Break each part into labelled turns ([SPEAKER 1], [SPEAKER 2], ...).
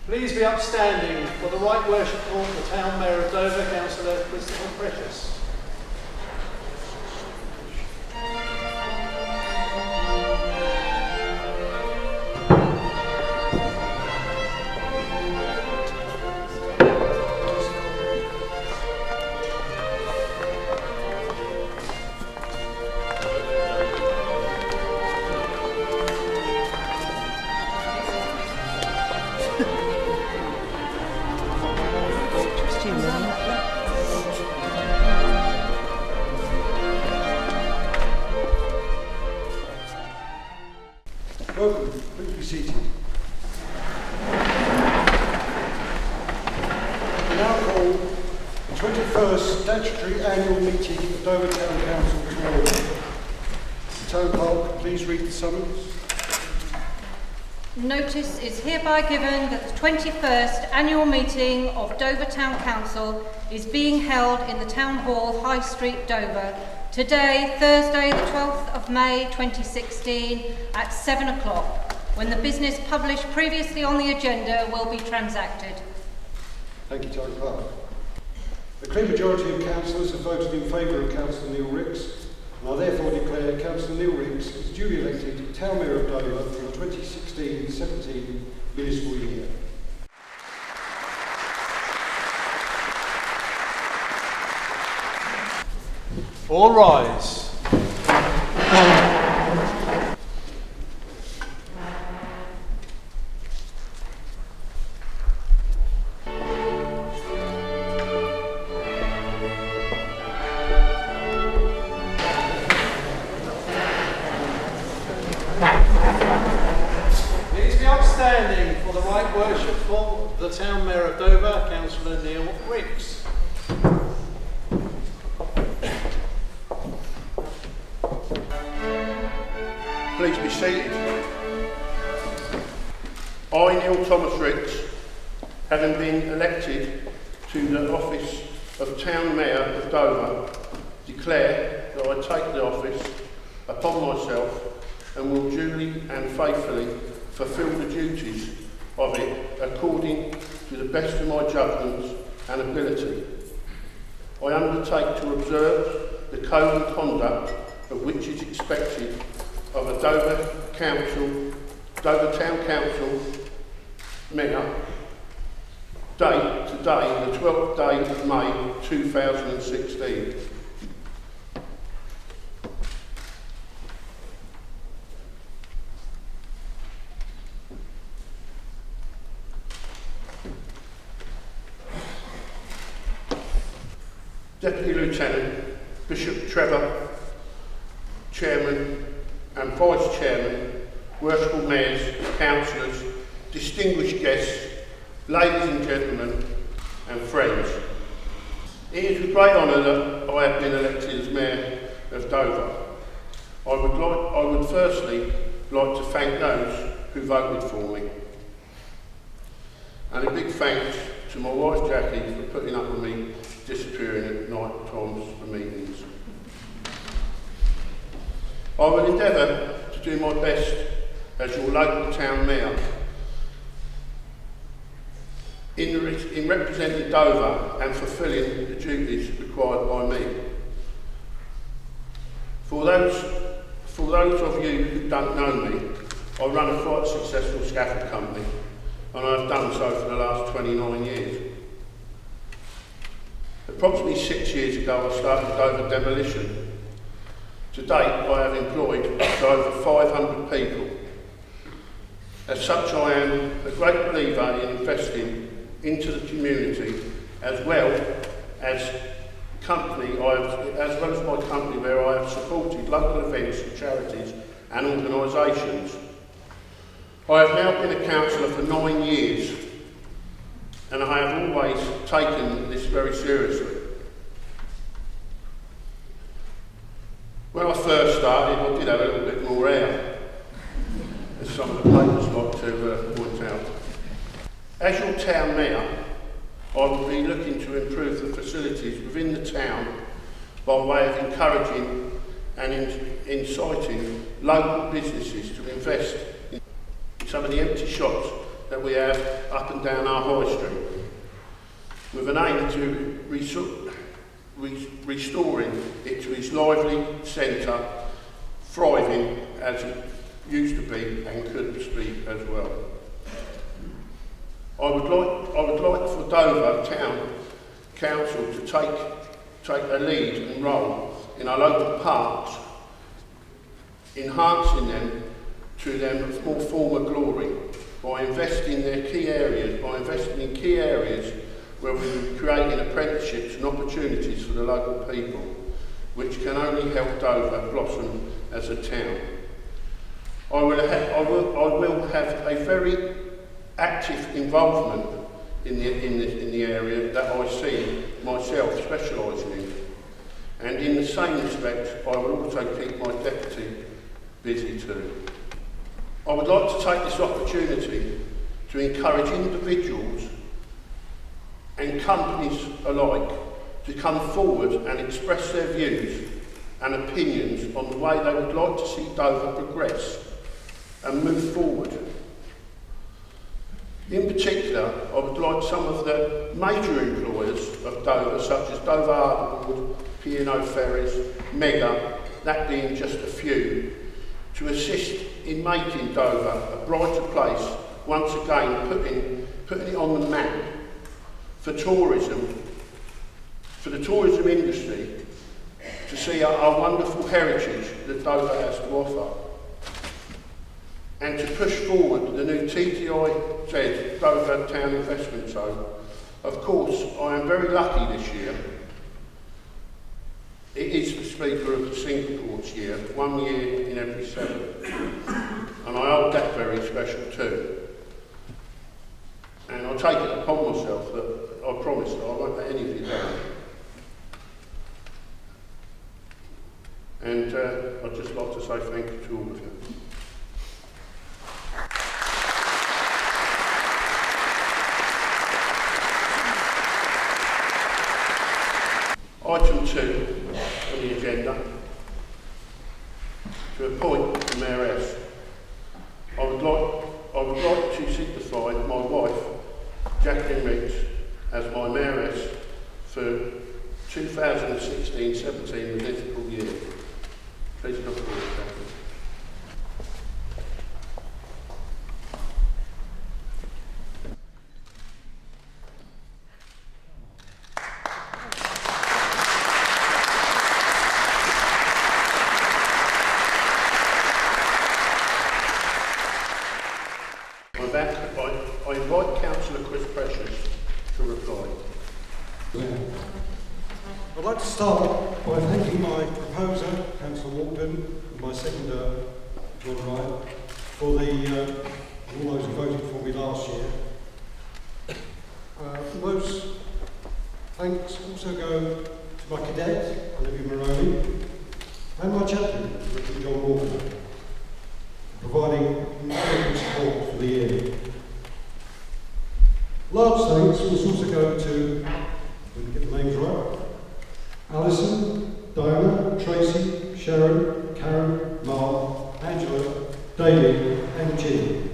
[SPEAKER 1] Please be upstanding for the Right Worshipful, the Town Mayor of Dover, Councillor Christopher Precious.
[SPEAKER 2] Welcome. Please be seated. We now call the 21st Statutory Annual Meeting of Dover Town Council to order. Town Clerk, please read the summons.
[SPEAKER 3] Notice is hereby given that the 21st Annual Meeting of Dover Town Council is being held in the Town Hall, High Street, Dover, today, Thursday, the 12th of May 2016 at 7 o'clock, when the business published previously on the agenda will be transacted.
[SPEAKER 2] Thank you, Town Clerk. A clear majority of councillors have voted in favour of Councillor Neil Ricks, and I therefore declare Councillor Neil Ricks as duly elected Town Mayor of Dover for the 2016-17 municipal year.
[SPEAKER 1] All rise. Please be upstanding for the Right Worshipful, the Town Mayor of Dover, Councillor Neil Ricks.
[SPEAKER 4] Please be seated. I, Neil Thomas Ricks, having been elected to the office of Town Mayor of Dover, declare that I take the office upon myself and will duly and faithfully fulfil the duties of it according to the best of my judgment and ability. I undertake to observe the code and conduct of which is expected of a Dover Town Council Mayor, date today, the 12th day of May 2016. Deputy Lieutenant Bishop Trevor, Chairman and Vice Chairman, Worshipful Mayors, Councillors, distinguished guests, ladies and gentlemen and friends. It is with great honour that I have been elected as Mayor of Dover. I would firstly like to thank those who voted for me. And a big thanks to my wife Jackie for putting up with me disappearing at night times for meetings. I will endeavour to do my best as your local town mayor in representing Dover and fulfilling the duties required by me. For those of you who don't know me, I run a quite successful scaffold company, and I have done so for the last 29 years. Approximately 6 years ago I started Dover Demolition. To date I have employed over 500 people. As such I am a great believer in investing into the community as well as my company where I have supported local events and charities and organisations. I have now been a councillor for 9 years and I have always taken this very seriously. When I first started, I did have a little bit more hair, as some of the papers like to point out. As your town mayor, I will be looking to improve the facilities within the town by way of encouraging and inciting local businesses to invest in some of the empty shops that we have up and down our high street, with an aim to restoring it to its lively centre, thriving as it used to be and could be as well. I would like for Dover Town Council to take a lead and role in our local parks, enhancing them to their more former glory by investing in key areas where we will be creating apprenticeships and opportunities for the local people, which can only help Dover blossom as a town. I will have a very active involvement in the area that I see myself specialising in, and in the same respect I will also keep my deputy busy too. I would like to take this opportunity to encourage individuals and companies alike to come forward and express their views and opinions on the way they would like to see Dover progress and move forward. In particular, I would like some of the major employers of Dover, such as Dover Harbour Board, P&O Ferries, Mega, that being just a few, to assist in making Dover a brighter place, once again putting it on the map for tourism, for the tourism industry, to see our wonderful heritage that Dover has to offer, and to push forward the new TTIZ Dover Town Investment Zone. Of course, I am very lucky this year. It is the Speaker of the Single Ports year, 1 year in every 7. And I hold that very special too. And I take it upon myself that I promise that I won't let any of you down. And I'd just like to say thank you to all of you. Item 2 on the agenda, to appoint the Mayoress. I would like to signify my wife, Jacqueline Ricks, as my Mayoress for 2016-17 municipal year. Please come forward, Jacqueline. I invite Councillor Chris Precious to reply.
[SPEAKER 2] I'd like to start by thanking my proposer, Councillor Walton, and my seconder, John Wright, for all those who voted for me last year. Those thanks also go to my cadet, Olivia Moroni, and my chaplain, Richard John Walker, providing incredible support for the year. Large thanks also go to, let me get the names right, Alison, Diana, Tracy, Sharon, Karen, Mark, Angela, David and Jim,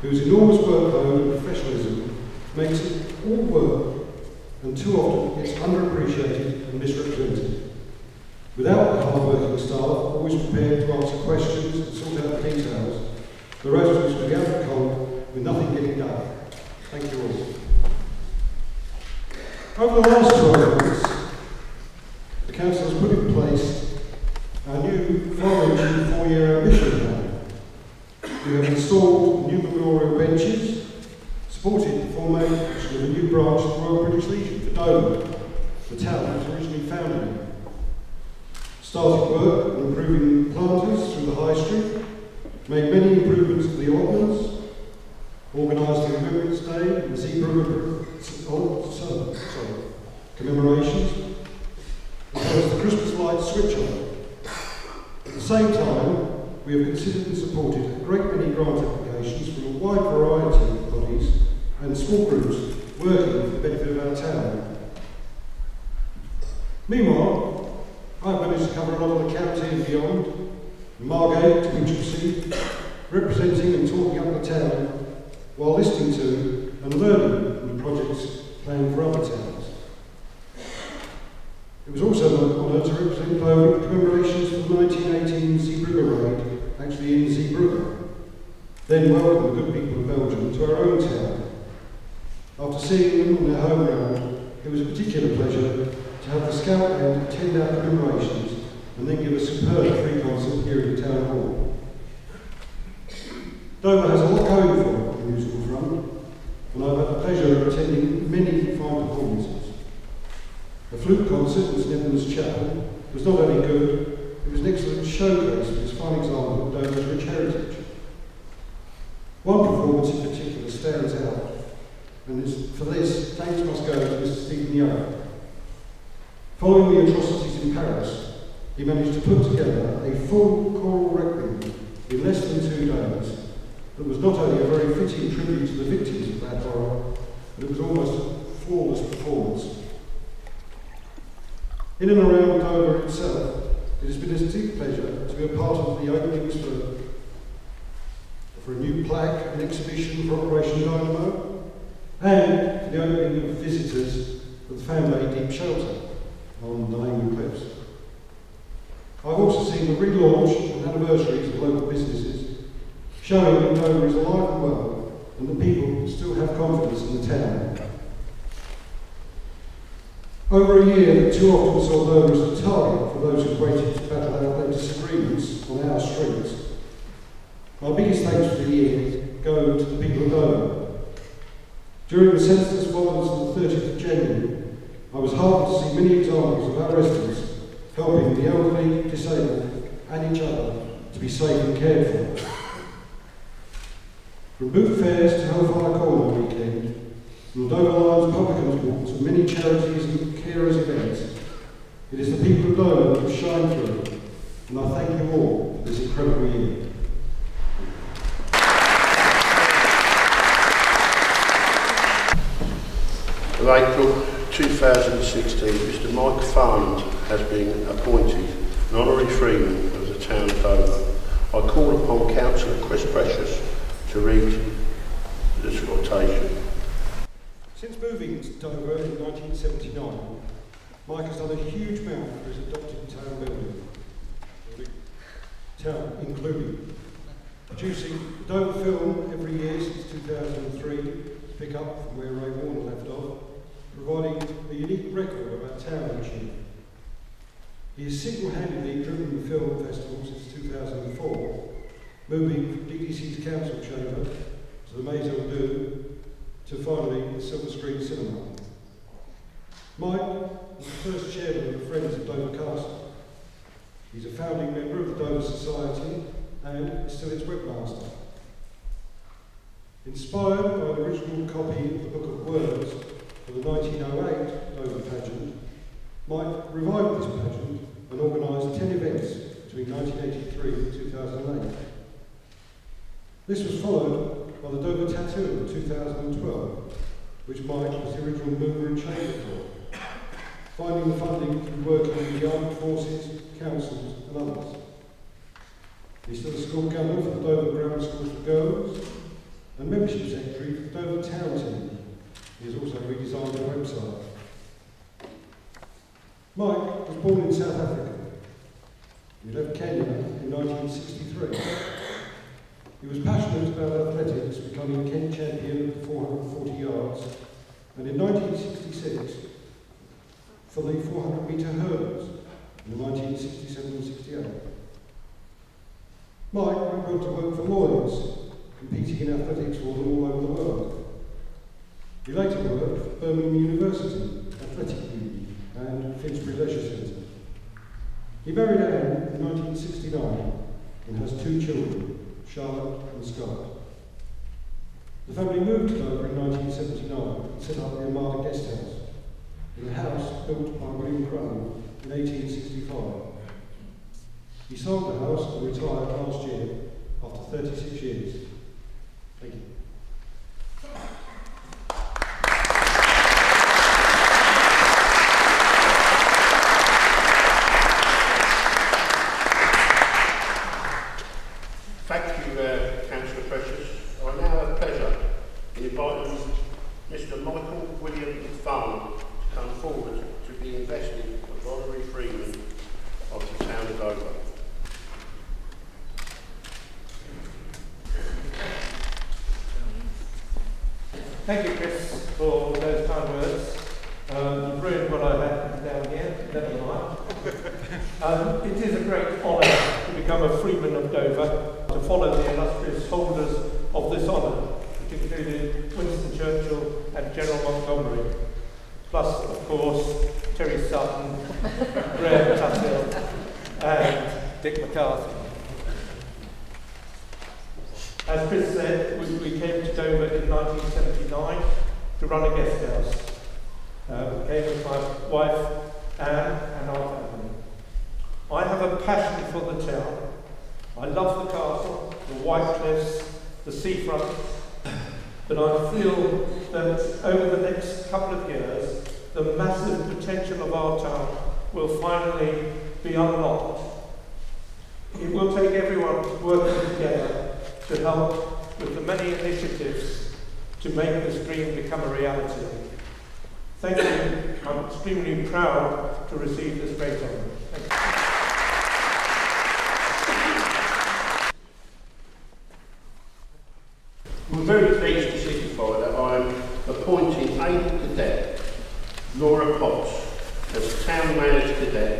[SPEAKER 2] whose enormous workload and professionalism makes it all work and too often it's underappreciated and misrepresented. Without the hard-working staff, always prepared to answer questions and sort out the details, the residents would be out of cold with nothing getting done. Thank you all. Over the last 12 months, the Council has put in place our new far-reaching 4-year ambition plan. We have installed new memorial benches, supported the formation of a new branch of the Royal British Legion for Dover, the town that was originally founded in. Started work on improving planters through the High Street, made many improvements to the ordnance, organised the Remembrance Day and the Zebra commemorations, as well as the Christmas lights switch on. At the same time, we have considered and supported a great many grant applications from a wide variety of bodies and small groups working for the benefit of our town. Meanwhile, I've managed to cover a lot of the county and beyond, from Margate to Winchelsea, representing and talking up the town while listening to and learning from the projects planned for other towns. It was also an honour to represent Dover at commemorations for the 1918 Zeebrugge raid, actually in Zeebrugge, then welcome the good people of Belgium to our own town. After seeing them on their home ground, it was a particular pleasure to have the Scout Band attend our commemorations and then give a superb free concert here in the Town Hall. Dover has a lot going for it on the musical front, and I've had the pleasure of attending many fine performances. The flute concert at St Edmund's Chapel was not only good, it was an excellent showcase of this fine example of Dover's rich heritage. One performance in particular stands out, and for this, thanks must go to Mr Stephen Young. Following the atrocities in Paris, he managed to put together a full choral requiem in less than 2 days that was not only a very fitting tribute to the victims of that horror, but it was almost a flawless performance. In and around Dover itself, it has been a distinct pleasure to be a part of the openings for a new plaque and exhibition for Operation Dynamo, and for the opening of visitors of the Family Deep Shelter on the Langley Cliffs. I've also seen the relaunch and anniversaries of local businesses, showing that Dover is alive and well, and that people still have confidence in the town. Over a year that too often saw Dover as a target for those who waited to battle out their disagreements on our streets. My biggest thanks for the year go to the people of Dover. During the senseless violence on the 30th of January, I was heartened to see many examples of our residents helping the elderly, disabled and each other to be safe and cared for. From boot fairs to Hellfire Corner weekend, from the Dover Lions Publicans Walk to many charities and carers events, it is the people of Dover who shine through, and I thank you all for this incredible year.
[SPEAKER 4] In April 2016, Mr Mike Farnham has been appointed an honorary freeman of the town of Dover. I call upon Councillor Chris Precious to read this rotation.
[SPEAKER 2] Since moving to Dover in 1979, Mike has done a huge amount for his adopted town building, including producing the Dover film every year since 2003, to pick up from where Ray Warner left off, providing a unique record of our town each year. He has single-handedly driven the film festival since 2004, moving from DDC's council chamber to the Maison Deux to finally the Silver Screen Cinema. Mike was the first chairman of the Friends of Dover Castle. He's a founding member of the Dover Society and is still its webmaster. Inspired by an original copy of the Book of Words for the 1908 Dover pageant, Mike revived this pageant and organised 10 events between 1983 and 2008. This was followed by the Dover Tattoo of 2012, which Mike was the original mover and changer for, finding the funding through working with the armed forces, councils and others. He's still a school governor for the Dover Grammar School for Girls and membership secretary for the Dover Town Team. He has also redesigned the website. Mike was born in South Africa. He left Kenya in 1963. He was passionate about athletics, becoming Kent champion of the 440 yards, and in 1966 for the 400-metre hurdles in the 1967-68. Mike went on to work for Lloyds, competing in athletics for them all over the world. He later worked for Birmingham University, Athletic Union and Finsbury Leisure Centre. He married Anne in 1969 and has 2 children, Charlotte and Scott. The family moved to Dover in 1979 and set up the Armada Guest House, in a house built by William Crone in 1865. He sold the house and retired last year after 36 years. Thank you.
[SPEAKER 4] Thank you, Councillor Precious. I now have the pleasure
[SPEAKER 5] Thank you, Chris, for those kind words. You've ruined what I had down here, never mind. It is a great honour to become a Freeman of Dover, to follow the illustrious holders of this honour, which included Winston Churchill and General Montgomery, plus, of course, Terry Sutton, Graham Tuthill, and Dick McCarthy. As Chris said, we came to Dover in 1979 to run a guest house. We came with my wife, Anne, and our family. I have a passion for the town. I love the castle, the White Cliffs, the seafront, but I feel that over the next couple of years, the massive potential of our town will finally be unlocked. It will take everyone working together to help with the many initiatives to make this dream become a reality. Thank you. I'm extremely proud to receive this great honour. Thank you.
[SPEAKER 4] I'm very pleased to signify that I'm appointing Able Cadet Laura Potts as Town Mayor's Cadet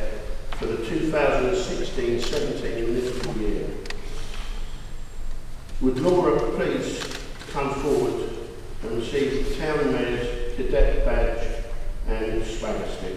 [SPEAKER 4] for the 2016-17 municipal year. Would Laura please come forward and receive the Town Mayor's Cadet badge and swagger stick?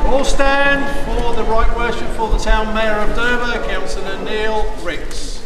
[SPEAKER 1] All stand for the right worship for the Town Mayor of Dover, Councillor Neil Ricks.